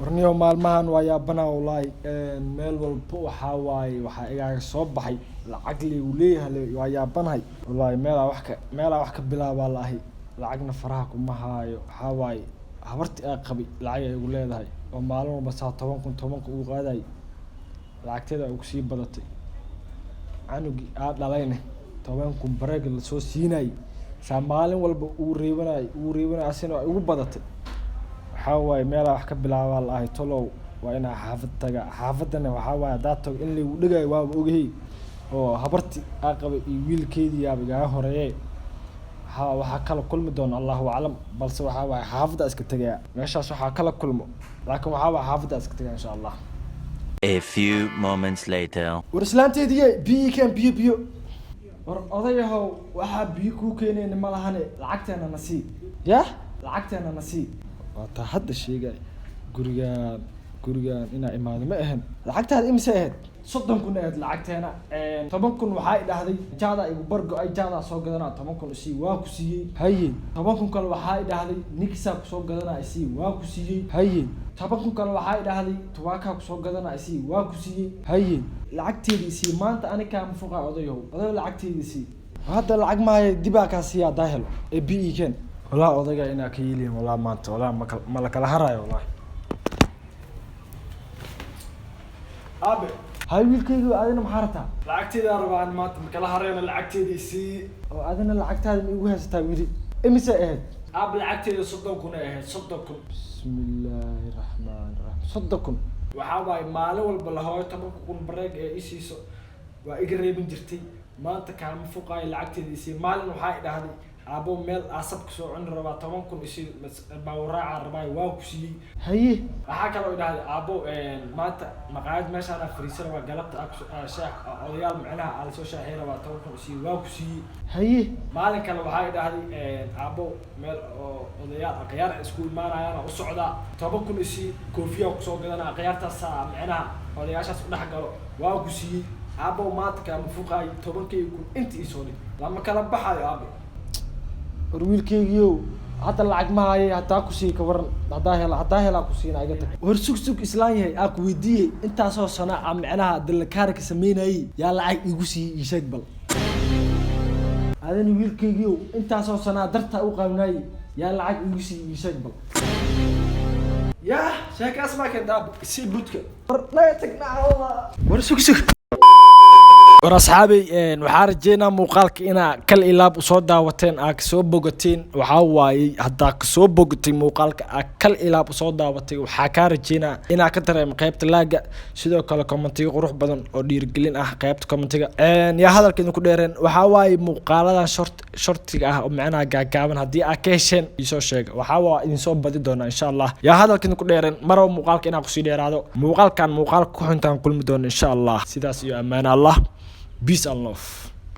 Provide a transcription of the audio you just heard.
warniyo maalmahan waa yaabana wallahi meel walba waxa waaye waxa igaaga soo baxay lacag uu leeyahay waa yaabanahay wallahi meel wax ka bilaabaa laahi lacagna faraha kuma haayo waxa waaye habarti ay qabi lacag ay ugu leedahay oo maalin walba saa 10,000 ugu qaaday lacagteeda ugu sii badatay canugi aad dhalayna 10,000 bareeg la soo siinay saa maalin walba uu reebanay asina ugu badatay waxa waaye meel wax ka bilaabaa laahi tolow waa ina xaafad taga xaafadana waxa waaye daato in la dhigay waa ogahay oo habarti ay qabay wiilkeedii abiga horeeyay waxa kala kulmi doon Allahu a'lam balse waxa waaye xaafada iska tagaya meeshaas waxa kala kulmo laakiin waxa waaye xaafada iska tagaya insha Allah. A few moments later. Warslaanteedii biyo war odayahow waxa biyo ku keeneen ma lahane lacagteena nasiib lacagteena nasiib waa hadda sheegay gurigan ina imaado ma ahan lacagtaada imse ahayd 30,000 ahayd lacagteena 10,000 waxay dhahday jaada igu bargo ay jaada soo gadanaa 10,000 si waa ku siiyay haye 10,000 kale waxay dhahday nikisa ku soo gadanaa si waa ku siiyay haye 10,000 kale waxay dhahday tuwaaka ku soo gadanaa si waa ku siiyay haye lacagteedii si maanta aniga ma fuqa odayow lacagteedii si hadda lacag ma hay dibaa ka siya daahel ee biiken wala odayga ina ka yeelin wala maanta wala ma la kala harayo wala abe hay wiilkaygu adina ma harata lacagteeda rabaan maanta ma kala harayna lacagteedii si oo adina lacagtaada ma igu haysataa wiili imise ahayd abe lacagteeda 30,000 ahayd 30,000 bismillaahir rahmaanir rahiim 30,000 waxa waay maalin walba la hooyo 10,000 bareeg ee isiiso waa iga reebin jirtay maanta kaama fuqay lacagteedii si maalin waxa dhahday abo meel asab ku soo cun raba 10,000 isi bawraaca rabay waa ku siiyay haye waxa kale oo dhahday abo maanta maqaayad meesha aan fariisan waa galabta shaax odayaal macnaha aan soo shaaxay raba 10,000 isi waa ku siiyay haye maalin kale waxa dhahday abo meel oo odayaal aqyaar isku imaanayaan u socda 10,000 isi koofiya ku soo gadana aqyaartaas macnaha odayaashaas u dhaxgalo waa ku siiyay abo maanta kaama fuqay 10,000 intii soo dhig lama kala baxayo abo wiilkaygiyo hadda lacag ma haye hataa ku sii ka waran hadaa hela ku siina iga tag war sug islaan yahay aa ku weydiiyay intaasoo sana macnaha dalkaar ka sameynay yaa lacag igu sii sheeg bal adana wiilkaygiyo intaasoo sana darta u qawnay yaa lacag igu sii sheeg bal sheekaas ma ka daab si budka war la tagna war sug war asxaabay waxaa rajeynaa muuqaalka inaa kal ilaab soo daawateen aa soo bogateen waxa waaye hadaa ka soo bogatay muuqaalka aa kal ilaab soo daawatay waxa ka rajeynaa inaa ka dareemo qaybta laaga sidoo kale commentiga qurux badan oo dhiirgelin ah qaybta commentiga yaa hadalkeedu ku dheereen waxa waaye muuqaalada shortiga ah oo macnaha gaagaaban hadii aa ka hesheen isoo sheega waxa waa idin soo badi doona insha Allah yaa hadalkeedu ku dheereen maro muuqaalka inaa ku sii dheeraado muuqaalkan ku xuntaan kulmi doona insha Allah sidaas iyo amaan Allah. Peace and love.